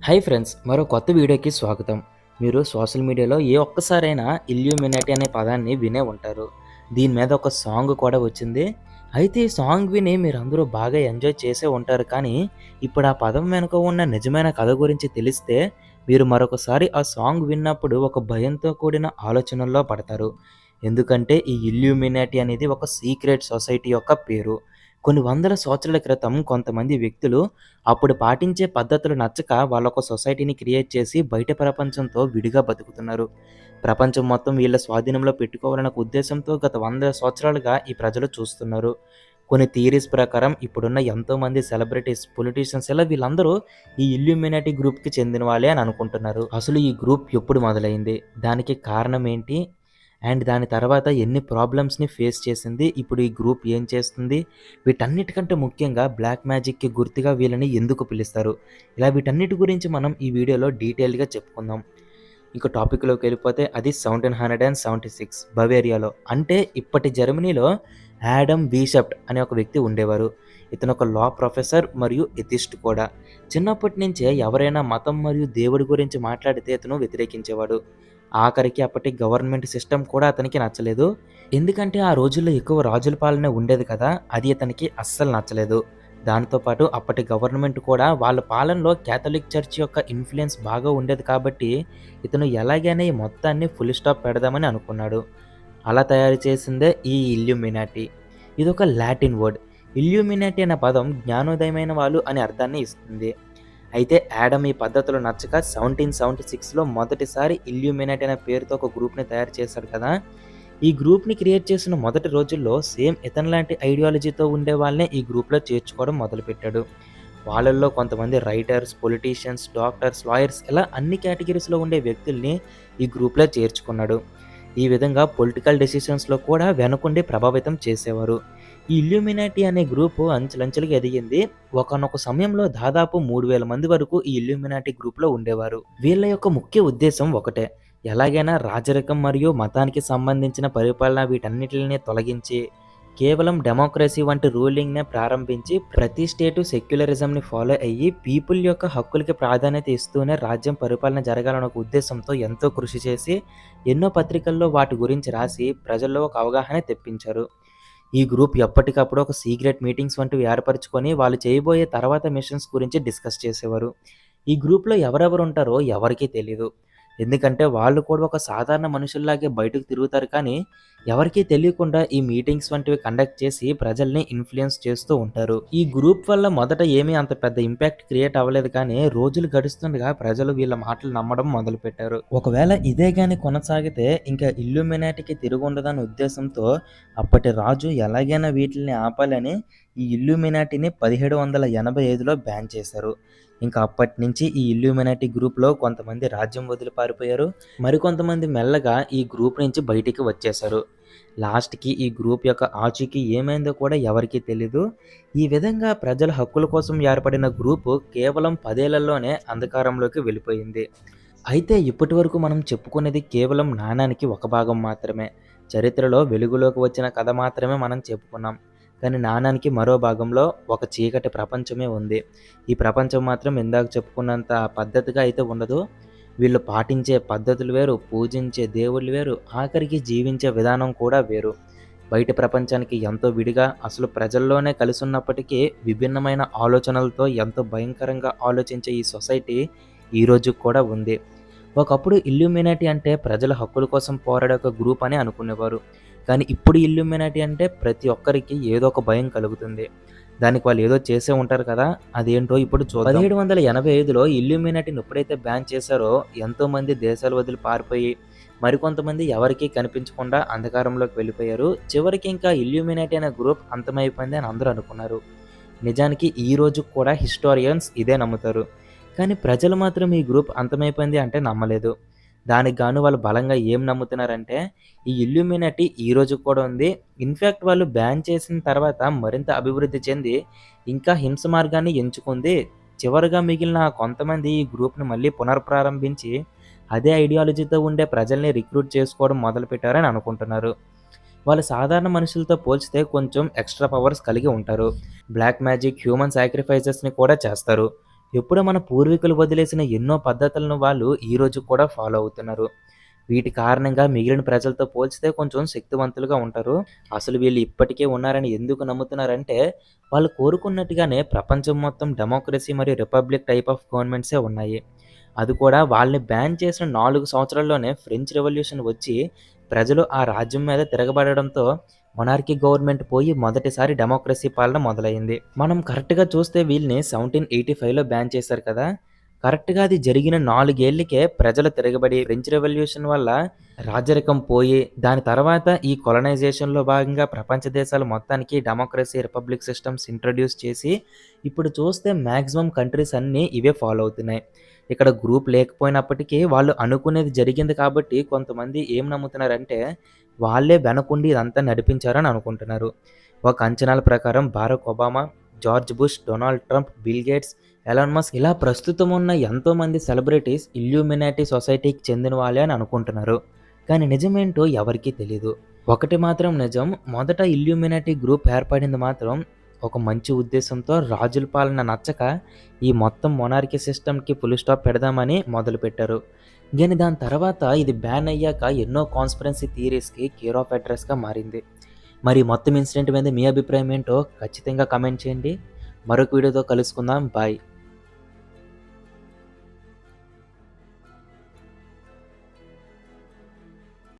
Hi friends, మరో కొత్త వీడియోకి స్వాగతం. మీరు సోషల్ మీడియాలో ఏ ఒక్కసారైనా ఇల్యూమినాటి అనే పదాన్ని వినే ఉంటారు. దీని మీద ఒక సాంగ్ కూడా వచ్చింది. అయితే ఈ సాంగ్ విని మీరందరూ బాగా ఎంజాయ్ చేసే ఉంటారు. కానీ ఇప్పుడు ఆ పదం వెనుక ఉన్న నిజమైన కథ గురించి తెలిస్తే మీరు మరొకసారి ఆ సాంగ్ విన్నప్పుడు ఒక భయంతో కూడిన ఆలోచనల్లో పడతారు. ఎందుకంటే ఈ ఇల్యూమినాటి అనేది ఒక సీక్రెట్ సొసైటీ యొక్క పేరు. కొన్ని వందల సంవత్సరాల క్రితం కొంతమంది వ్యక్తులు అప్పుడు పాటించే పద్ధతులు నచ్చక వాళ్ళొక సొసైటీని క్రియేట్ చేసి బయట ప్రపంచంతో విడిగా బతుకుతున్నారు. ప్రపంచం మొత్తం వీళ్ళ స్వాధీనంలో పెట్టుకోవాలనే ఒక ఉద్దేశంతో గత 100 సంవత్సరాలుగా ఈ ప్రజలు చూస్తున్నారు. కొన్ని థియరీస్ ప్రకారం ఇప్పుడున్న ఎంతోమంది సెలబ్రిటీస్, పొలిటీషియన్స్ ఇలా వీళ్ళందరూ ఈ ఇల్యూమినాటి గ్రూప్‌కి చెందిన వాళ్ళే అని అనుకుంటున్నారు. అసలు ఈ గ్రూప్ ఎప్పుడు మొదలైంది? దానికి కారణం ఏంటి? అండ్ దాని తర్వాత ఎన్ని ప్రాబ్లమ్స్‌ని ఫేస్ చేసింది? ఇప్పుడు ఈ గ్రూప్ ఏం చేస్తుంది? వీటన్నిటికంటే ముఖ్యంగా బ్లాక్ మ్యాజిక్‌కి గుర్తుగా వీళ్ళని ఎందుకు పిలుస్తారు? ఇలా వీటన్నిటి గురించి మనం ఈ వీడియోలో డీటెయిల్‌గా చెప్పుకుందాం. ఇంక టాపిక్‌లోకి వెళ్ళిపోతే అది 1776 బవేరియాలో, అంటే ఇప్పటి జర్మనీలో యాడమ్ వీషెఫ్ట్ అనే ఒక వ్యక్తి ఉండేవారు. ఇతను ఒక లా ప్రొఫెసర్ మరియు ఎథిస్ట్ కూడా. చిన్నప్పటి నుంచే ఎవరైనా మతం మరియు దేవుడి గురించి మాట్లాడితే ఇతను వ్యతిరేకించేవాడు. ఆఖరికి అప్పటి గవర్నమెంట్ సిస్టమ్ కూడా అతనికి నచ్చలేదు. ఎందుకంటే ఆ రోజుల్లో ఎక్కువ రాజుల పాలన ఉండేది కదా! అది ఇతనికి అస్సలు నచ్చలేదు. దాంతో పాటు అప్పటి గవర్నమెంట్ కూడా వాళ్ళ పాలనలో క్యాథలిక్ చర్చ్ యొక్క ఇన్‌ఫ్లూయెన్స్ బాగా ఉండేది కాబట్టి ఇతను ఎలాగైనా ఈ మొత్తాన్ని ఫుల్ స్టాప్ పెడదామని అనుకున్నాడు. అలా తయారు చేసిందే ఈ ఇల్యూమినాటి. ఇదొక లాటిన్ వర్డ్. ఇల్యూమినాటి అనే పదం జ్ఞానోదయమైన వాళ్ళు అనే అర్థాన్ని ఇస్తుంది. అయితే యాడమ్ ఈ పద్ధతులు నచ్చక 1776లో మొదటిసారి ఇల్యూమినాటి అనే పేరుతో ఒక గ్రూప్‌ని తయారు చేశాడు కదా! ఈ గ్రూప్‌ని క్రియేట్ చేసిన మొదటి రోజుల్లో సేమ్ ఇతని లాంటి ఐడియాలజీతో ఉండే వాళ్ళనే ఈ గ్రూప్‌లో చేర్చుకోవడం మొదలుపెట్టాడు. వాళ్ళల్లో కొంతమంది రైటర్స్, పొలిటీషియన్స్, డాక్టర్స్, లాయర్స్ ఇలా అన్ని కేటగిరీస్‌లో ఉండే వ్యక్తుల్ని ఈ గ్రూప్‌లో చేర్చుకున్నాడు. ఈ విధంగా పొలిటికల్ డెసిషన్స్‌లో కూడా వెనకుండి ప్రభావితం చేసేవారు. ఈ ఇల్యూమినాటి అనే గ్రూపు అంచెలంచెలుగా ఎదిగింది. ఒకానొక సమయంలో దాదాపు 3000 మంది వరకు ఈ ఇల్యూమినాటి గ్రూప్‌లో ఉండేవారు. వీళ్ళ యొక్క ముఖ్య ఉద్దేశం ఒకటే. ఎలాగైనా రాజరికం మరియు మతానికి సంబంధించిన పరిపాలన వీటన్నిటిని తొలగించి కేవలం డెమోక్రసీ వంటి రూలింగ్‌నే ప్రారంభించి ప్రతి స్టేటు సెక్యులరిజంని ఫాలో అయ్యి పీపుల్ యొక్క హక్కులకి ప్రాధాన్యత ఇస్తూనే రాజ్యం పరిపాలన జరగాలన్న ఒక ఉద్దేశంతో ఎంతో కృషి చేసి ఎన్నో పత్రికల్లో వాటి గురించి రాసి ప్రజల్లో ఒక అవగాహన తెప్పించారు. ఈ గ్రూప్ ఎప్పటికప్పుడు ఒక సీక్రెట్ మీటింగ్స్ వంటివి ఏర్పరచుకొని వాళ్ళు చేయబోయే తర్వాత మిషన్స్ గురించి డిస్కస్ చేసేవారు. ఈ గ్రూప్‌లో ఎవరెవరు ఉంటారో ఎవరికీ తెలీదు. ఎందుకంటే వాళ్ళు కూడా ఒక సాధారణ మనుషుల్లాగే బయటకు తిరుగుతారు కానీ ఎవరికీ తెలియకుండా ఈ మీటింగ్స్ వంటివి కండక్ట్ చేసి ప్రజల్ని ఇన్‌ఫ్లూయెన్స్ చేస్తూ ఉంటారు. ఈ గ్రూప్ వల్ల మొదట ఏమీ అంత పెద్ద ఇంపాక్ట్ క్రియేట్ అవ్వలేదు కానీ రోజులు గడుస్తుండగా ప్రజలు వీళ్ళ మాటలు నమ్మడం మొదలుపెట్టారు. ఒకవేళ ఇదే గాని కొనసాగితే ఇంకా ఇల్యూమినాటికి తిరుగుండదన్న ఉద్దేశంతో అప్పటి రాజు ఎలాగైనా వీటిల్ని ఆపాలని ఈ ఇల్యూమినాటిని 1785లో బ్యాన్ చేశారు. ఇంకా అప్పటి నుంచి ఈ ఇల్యూమినాటి గ్రూప్‌లో కొంతమంది రాజ్యం వదిలి పారిపోయారు. మరికొంతమంది మెల్లగా ఈ గ్రూప్ నుంచి బయటికి వచ్చేశారు. లాస్ట్‌కి ఈ గ్రూప్ యొక్క ఆచూకీ ఏమైందో కూడా ఎవరికీ తెలీదు. ఈ విధంగా ప్రజల హక్కుల కోసం ఏర్పడిన గ్రూపు కేవలం 10 ఏళ్లలోనే అంధకారంలోకి వెళ్ళిపోయింది. అయితే ఇప్పటివరకు మనం చెప్పుకున్నది కేవలం నాణానికి ఒక భాగం మాత్రమే. చరిత్రలో వెలుగులోకి వచ్చిన కథ మాత్రమే మనం చెప్పుకున్నాం. కానీ నాణానికి మరో భాగంలో ఒక చీకటి ప్రపంచమే ఉంది. ఈ ప్రపంచం మాత్రం ఇందాక చెప్పుకున్నంత పద్ధతిగా అయితే ఉండదు. వీళ్ళు పాటించే పద్ధతులు వేరు, పూజించే దేవుళ్ళు వేరు, ఆఖరికి జీవించే విధానం కూడా వేరు. బయట ప్రపంచానికి ఎంతో విడిగా అసలు ప్రజల్లోనే కలిసున్నప్పటికీ విభిన్నమైన ఆలోచనలతో ఎంతో భయంకరంగా ఆలోచించే ఈ సొసైటీ ఈ రోజుకి కూడా ఉంది. ఒకప్పుడు ఇల్యూమినాటి అంటే ప్రజల హక్కుల కోసం పోరాడే ఒక గ్రూప్ అని అనుకునేవారు. కానీ ఇప్పుడు ఇల్యూమినాటి అంటే ప్రతి ఒక్కరికి ఏదో ఒక భయం కలుగుతుంది. దానికి వాళ్ళు ఏదో చేసే ఉంటారు కదా! అదేంటో ఇప్పుడు చూద్దాం. 1785లో ఇల్యూమినాటిని ఎప్పుడైతే బ్యాన్ చేశారో ఎంతోమంది దేశాలు వదిలి పారిపోయి మరికొంతమంది ఎవరికీ కనిపించకుండా అంధకారంలోకి వెళ్ళిపోయారు. చివరికి ఇంకా ఇల్యూమినాటి అనే గ్రూప్ అంతమైపోయింది అని అందరూ అనుకున్నారు. నిజానికి ఈ రోజు కూడా హిస్టోరియన్స్ ఇదే నమ్ముతారు. కానీ ప్రజలు మాత్రం ఈ గ్రూప్ అంతమైపోయింది అంటే నమ్మలేదు. దానికి గాను వాళ్ళు బలంగా ఏం నమ్ముతున్నారంటే ఈ ఇల్యూమినాటి ఈ రోజు కూడా ఉంది. ఇన్‌ఫాక్ట్ వాళ్ళు బ్యాన్ చేసిన తర్వాత మరింత అభివృద్ధి చెంది ఇంకా హింస మార్గాన్ని ఎంచుకుంది. చివరగా మిగిలిన కొంతమంది ఈ గ్రూప్‌ని మళ్ళీ పునఃప్రారంభించి అదే ఐడియాలజీతో ఉండే ప్రజల్ని రిక్రూట్ చేసుకోవడం మొదలుపెట్టారని అనుకుంటున్నారు. వాళ్ళు సాధారణ మనుషులతో పోల్చితే కొంచెం ఎక్స్‌ట్రా పవర్స్ కలిగి ఉంటారు. బ్లాక్ మ్యాజిక్, హ్యూమన్ సాక్రిఫైసెస్‌ని కూడా చేస్తారు. ఎప్పుడో మన పూర్వీకులు వదిలేసిన ఎన్నో పద్ధతులను వాళ్ళు ఈ రోజు కూడా ఫాలో అవుతున్నారు. వీటి కారణంగా మిగిలిన ప్రజలతో పోల్చితే కొంచెం శక్తివంతులుగా ఉంటారు. అసలు వీళ్ళు ఇప్పటికే ఉన్నారని ఎందుకు నమ్ముతున్నారంటే, వాళ్ళు కోరుకున్నట్టుగానే ప్రపంచం మొత్తం డెమోక్రసీ మరియు రిపబ్లిక్ టైప్ ఆఫ్ గవర్నమెంట్సే ఉన్నాయి. అది కూడా వాళ్ళని బ్యాన్ చేసిన 4 సంవత్సరాల్లోనే ఫ్రెంచ్ రెవల్యూషన్ వచ్చి, ప్రజలు ఆ రాజ్యం మీద తిరగబడడంతో మొనార్కీ గవర్నమెంట్ పోయి మొదటిసారి డెమోక్రసీ పాలన మొదలైంది. మనం కరెక్ట్‌గా చూస్తే వీళ్ళని 1785లో బ్యాన్ చేశారు కదా! కరెక్ట్‌గా అది జరిగిన 4 ఏళ్లకే ప్రజలు తిరగబడి ఫ్రెంచ్ రెవల్యూషన్ వల్ల రాజరికం పోయి, దాని తర్వాత ఈ కొలనైజేషన్‌లో భాగంగా ప్రపంచ దేశాలు మొత్తానికి డెమోక్రసీ, రిపబ్లిక్ సిస్టమ్స్ ఇంట్రొడ్యూస్ చేసి, ఇప్పుడు చూస్తే మాక్సిమం కంట్రీస్ అన్నీ ఇవే ఫాలో అవుతున్నాయి. ఇక్కడ గ్రూప్ లేకపోయినప్పటికీ వాళ్ళు అనుకునేది జరిగింది కాబట్టి కొంతమంది ఏం నమ్ముతున్నారంటే, వాళ్ళే వెనకుండి ఇదంతా నడిపించారని అనుకుంటున్నారు. ఒక అంచనాల ప్రకారం Barack Obama, George bush, Donald Trump, bill gates, Elon Musk ఇలా ప్రస్తుతం ఉన్న ఎంతోమంది సెలబ్రిటీస్ ఇల్యూమినాటి సొసైటీకి చెందిన వాళ్ళే అని అనుకుంటున్నారు. కానీ నిజమేంటో ఎవరికీ తెలీదు. ఒకటి మాత్రం నిజం, మొదట ఇల్యూమినాటి గ్రూప్ ఏర్పడింది మాత్రం ఒక మంచి ఉద్దేశంతో, రాజుల పాలన నచ్చక ఈ మొత్తం మొనార్కీ సిస్టమ్‌కి ఫుల్ స్టాప్ పెడదామని మొదలుపెట్టారు. గానీ దాని తర్వాత ఇది బ్యాన్ అయ్యాక ఎన్నో కాన్స్పిరసీ థియరీస్‌కి కేర్ ఆఫ్ అడ్రస్‌గా మారింది. మరి మొత్తం ఇన్సిడెంట్ మీద మీ అభిప్రాయం ఏంటో ఖచ్చితంగా కామెంట్ చేయండి. మరొక వీడియోతో కలుసుకుందాం. బాయ్.